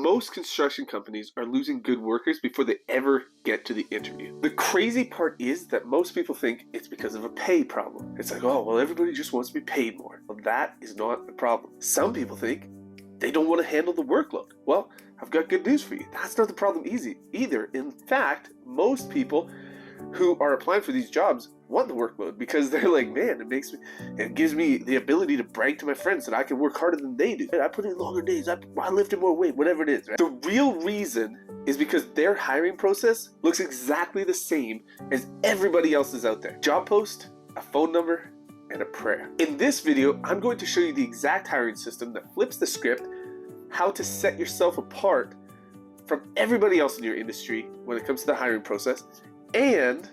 Most construction companies are losing good workers before they ever get to the interview. The crazy part is that most people think it's because of a pay problem. It's like, oh, well, everybody just wants to be paid more. Well, that is not the problem. Some people think they don't want to handle the workload. Well, I've got good news for you. That's not the problem either. In fact, most people who are applying for these jobs want the workload because they're like, man, it gives me the ability to brag to my friends that I can work harder than they do. I put in longer days, I lifted more weight, whatever it is, right? The real reason is because their hiring process looks exactly the same as everybody else's out there. Job post, a phone number, and a prayer. In this video, I'm going to show you the exact hiring system that flips the script, how to set yourself apart from everybody else in your industry when it comes to the hiring process, and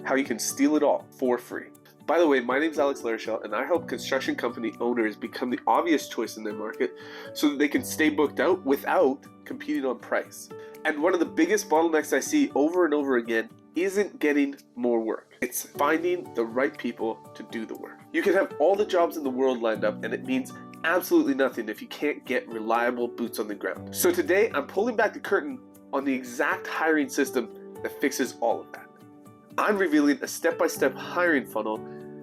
how you can steal it all for free. By the way, my name is Alex Larochelle, and I help construction company owners become the obvious choice in their market so that they can stay booked out without competing on price. And one of the biggest bottlenecks I see over and over again isn't getting more work. It's finding the right people to do the work. You can have all the jobs in the world lined up, and it means absolutely nothing if you can't get reliable boots on the ground. So today, I'm pulling back the curtain on the exact hiring system that fixes all of that. I'm revealing a step-by-step hiring funnel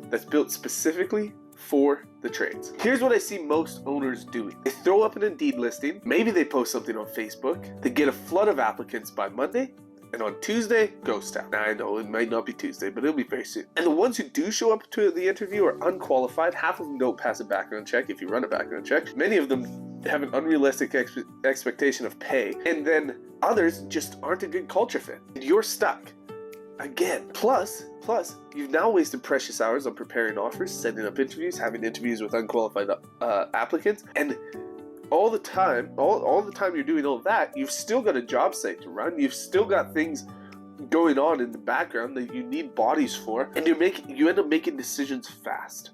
that's built specifically for the trades. Here's what I see most owners doing. They throw up an Indeed listing, maybe they post something on Facebook, they get a flood of applicants by Monday, and on Tuesday, ghost town. Now I know it might not be Tuesday, but it'll be very soon. And the ones who do show up to the interview are unqualified. Half of them don't pass a background check if you run a background check. Many of them have an unrealistic expectation of pay, and then others just aren't a good culture fit. And you're stuck. Again, plus, you've now wasted precious hours on preparing offers, setting up interviews, having interviews with unqualified applicants, and all the time you're doing all of that, you've still got a job site to run, you've still got things going on in the background that you need bodies for, and you end up making decisions fast,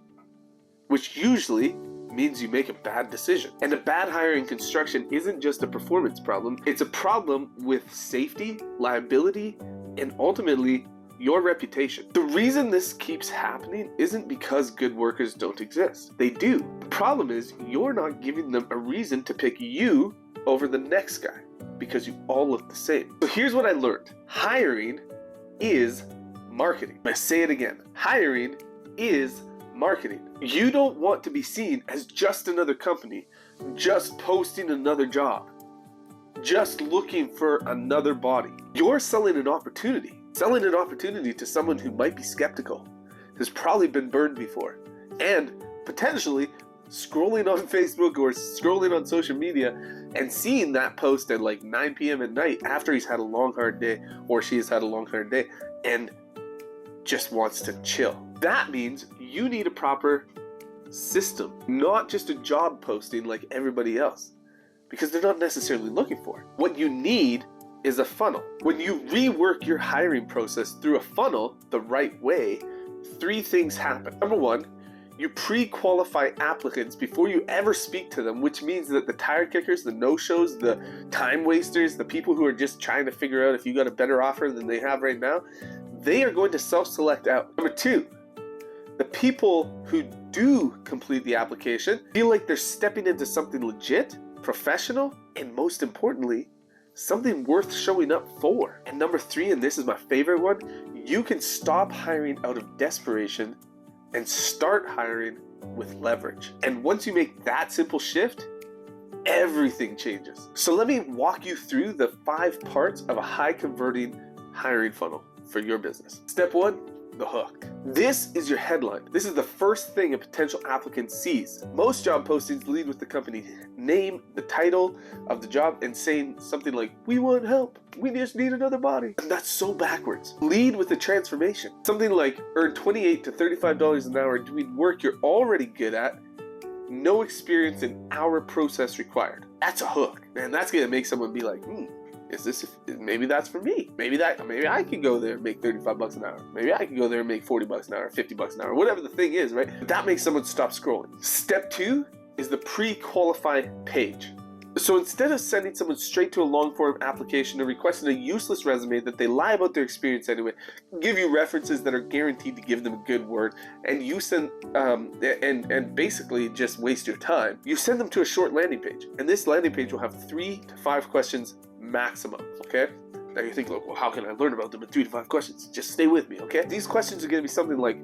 which usually means you make a bad decision. And a bad hire in construction isn't just a performance problem, it's a problem with safety, liability, and ultimately your reputation. The reason this keeps happening isn't because good workers don't exist. They do. The problem is you're not giving them a reason to pick you over the next guy because you all look the same. So here's what I learned. Hiring is marketing. I say it again. Hiring is marketing. You don't want to be seen as just another company, just posting another job, just looking for another body. You're selling an opportunity to someone who might be skeptical, has probably been burned before, and potentially scrolling on Facebook or scrolling on social media and seeing that post at like 9 p.m. at night after he's had a long hard day or she has had a long hard day and just wants to chill. That means you need a proper system, not just a job posting like everybody else, because they're not necessarily looking for it. What you need is a funnel. When you rework your hiring process through a funnel the right way, 3 things happen. Number 1, you pre-qualify applicants before you ever speak to them, which means that the tire kickers, the no-shows, the time wasters, the people who are just trying to figure out if you got a better offer than they have right now, they are going to self-select out. Number 2, the people who do complete the application feel like they're stepping into something legit, professional, and most importantly, something worth showing up for. And number 3, and this is my favorite one, you can stop hiring out of desperation and start hiring with leverage. And once you make that simple shift, everything changes. So let me walk you through the 5 parts of a high converting hiring funnel for your business. Step 1, the hook. This is your headline. This is the first thing a potential applicant sees. Most job postings lead with the company name, the title of the job, and saying something like, "We want help. We just need another body." And that's so backwards. Lead with the transformation. Something like, earn $28 to $35 an hour doing work you're already good at, no experience in our process required. That's a hook. And that's gonna make someone be like, maybe that's for me. Maybe I can go there and make $35 an hour. Maybe I can go there and make $40 an hour, $50 an hour, whatever the thing is, right? That makes someone stop scrolling. Step 2 is the pre-qualified page. So instead of sending someone straight to a long form application or requesting a useless resume that they lie about their experience anyway, give you references that are guaranteed to give them a good word, and you send and basically just waste your time, you send them to a short landing page. And this landing page will have 3 to 5 questions maximum, okay? Now you're thinking, well, how can I learn about them in 3 to 5 questions? Just stay with me, okay? These questions are going to be something like,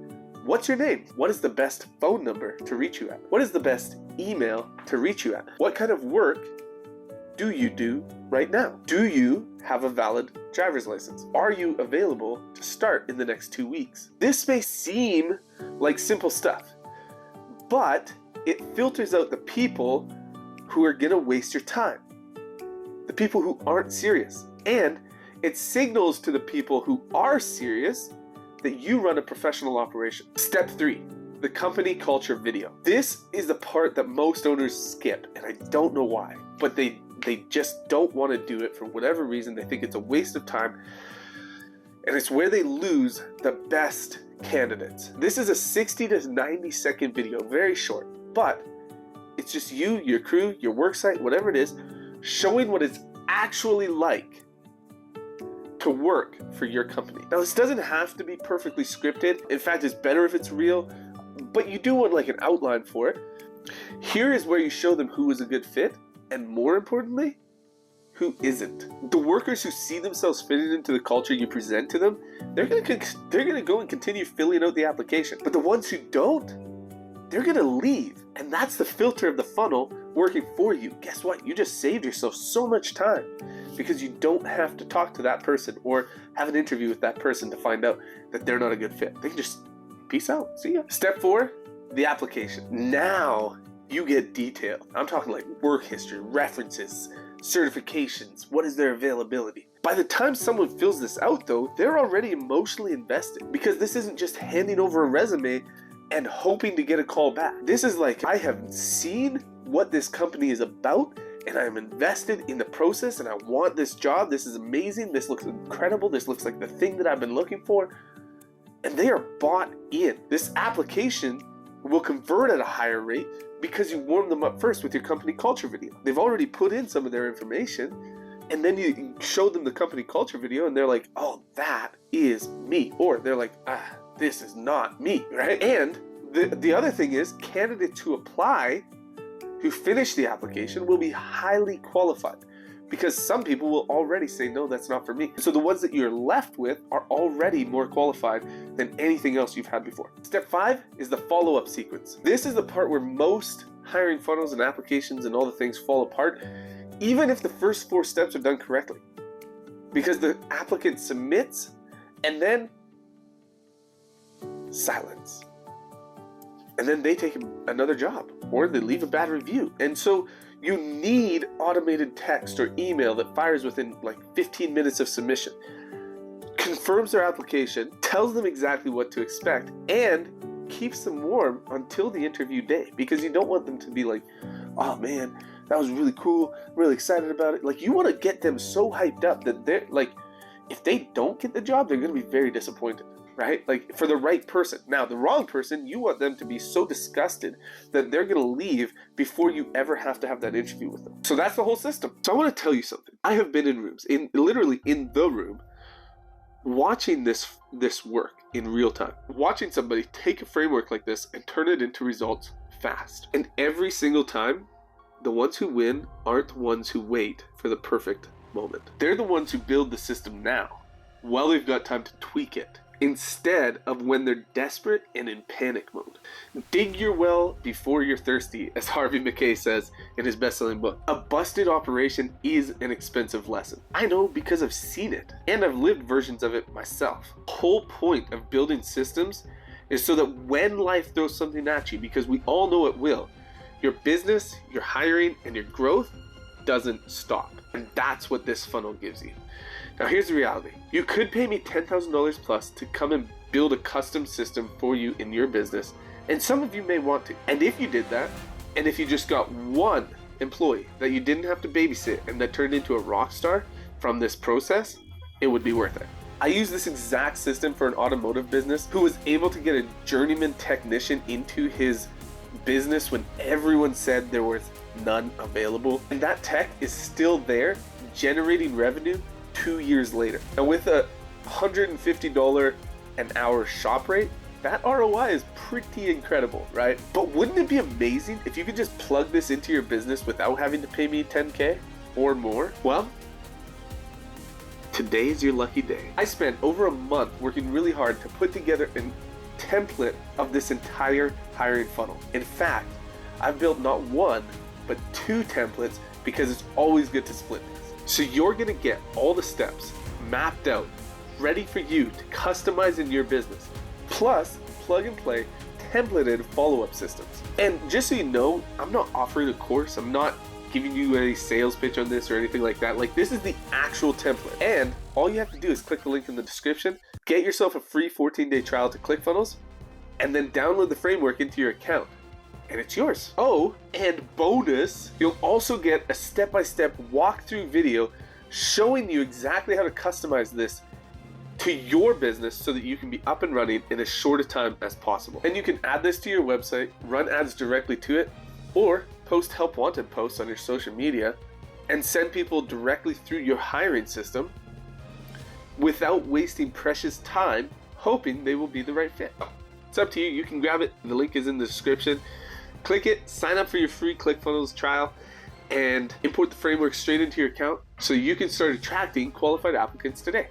what's your name? What is the best phone number to reach you at? What is the best email to reach you at? What kind of work do you do right now? Do you have a valid driver's license? Are you available to start in the next 2 weeks? This may seem like simple stuff, but it filters out the people who are gonna waste your time, the people who aren't serious, and it signals to the people who are serious that you run a professional operation. Step 3, the company culture video. This is the part that most owners skip, and I don't know why, but they just don't want to do it for whatever reason. They think it's a waste of time, and it's where they lose the best candidates. This is a 60 to 90 second video, very short, but it's just you, your crew, your work site, whatever it is, showing what it's actually like to work for your company. Now, this doesn't have to be perfectly scripted. In fact, it's better if it's real, but you do want like an outline for it. Here is where you show them who is a good fit, and more importantly, who isn't. The workers who see themselves fitting into the culture you present to them, they're gonna go and continue filling out the application. But the ones who don't, they're gonna leave. And that's the filter of the funnel working for you. Guess what? You just saved yourself so much time, because you don't have to talk to that person or have an interview with that person to find out that they're not a good fit. They can just peace out, see ya. Step 4, the application. Now you get detailed. I'm talking like work history, references, certifications, what is their availability. By the time someone fills this out though, they're already emotionally invested, because this isn't just handing over a resume and hoping to get a call back. This is like, I have seen what this company is about, and I'm invested in the process, and I want this job. This is amazing. This looks incredible. This looks like the thing that I've been looking for. And they are bought in. This application will convert at a higher rate because you warm them up first with your company culture video. They've already put in some of their information, and then you show them the company culture video, and they're like, oh, that is me. Or they're like, this is not me, right? And the other thing is, candidates who apply, who finish the application, will be highly qualified, because some people will already say, no, that's not for me. So the ones that you're left with are already more qualified than anything else you've had before. Step 5 is the follow-up sequence. This is the part where most hiring funnels and applications and all the things fall apart, even if the first 4 steps are done correctly. Because the applicant submits, and then silence. And then they take another job, or they leave a bad review. And so you need automated text or email that fires within like 15 minutes of submission, confirms their application, tells them exactly what to expect, and keeps them warm until the interview day, because you don't want them to be like, oh man, that was really cool, I'm really excited about it. Like, you want to get them so hyped up that they're like, if they don't get the job, they're going to be very disappointed. Right? Like, for the right person. Now, the wrong person, you want them to be so disgusted that they're going to leave before you ever have to have that interview with them. So that's the whole system. So I want to tell you something. I have been in rooms, literally in the room, watching this work in real time. Watching somebody take a framework like this and turn it into results fast. And every single time, the ones who win aren't the ones who wait for the perfect moment. They're the ones who build the system now, while they've got time to tweak it, instead of when they're desperate and in panic mode. Dig your well before you're thirsty, as Harvey Mackay says in his best-selling book. A busted operation is an expensive lesson. I know, because I've seen it, and I've lived versions of it myself. The whole point of building systems is so that when life throws something at you, because we all know it will, your business, your hiring, and your growth doesn't stop. And that's what this funnel gives you. Now here's the reality. You could pay me $10,000 plus to come and build a custom system for you in your business, and some of you may want to. And if you did that, and if you just got one employee that you didn't have to babysit and that turned into a rock star from this process, it would be worth it. I use this exact system for an automotive business who was able to get a journeyman technician into his business when everyone said there was none available. And that tech is still there, generating revenue 2 years later. And with a $150 an hour shop rate, that ROI is pretty incredible, right? But wouldn't it be amazing if you could just plug this into your business without having to pay me $10K or more? Well, today is your lucky day. I spent over a month working really hard to put together a template of this entire hiring funnel. In fact, I've built not one, but 2 templates because it's always good to split these. So you're gonna get all the steps mapped out, ready for you to customize in your business, plus plug and play templated follow-up systems. And just so you know, I'm not offering a course, I'm not giving you any sales pitch on this or anything like that. Like, this is the actual template. And all you have to do is click the link in the description, get yourself a free 14-day trial to ClickFunnels, and then download the framework into your account. And it's yours. Oh, and bonus, you'll also get a step-by-step walkthrough video showing you exactly how to customize this to your business so that you can be up and running in as short a time as possible. And you can add this to your website, run ads directly to it, or post help wanted posts on your social media and send people directly through your hiring system without wasting precious time hoping they will be the right fit. It's up to you. You can grab it. The link is in the description. Click it, sign up for your free ClickFunnels trial, and import the framework straight into your account so you can start attracting qualified applicants today.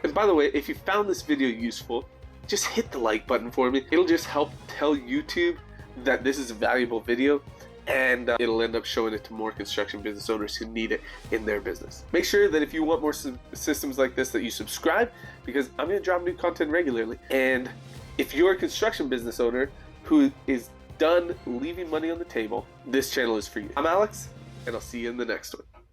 And by the way, if you found this video useful, just hit the like button for me. It'll just help tell YouTube that this is a valuable video, and it'll end up showing it to more construction business owners who need it in their business. Make sure that if you want more systems like this that you subscribe, because I'm going to drop new content regularly. And if you're a construction business owner who is done leaving money on the table, this channel is for you. I'm Alex, and I'll see you in the next one.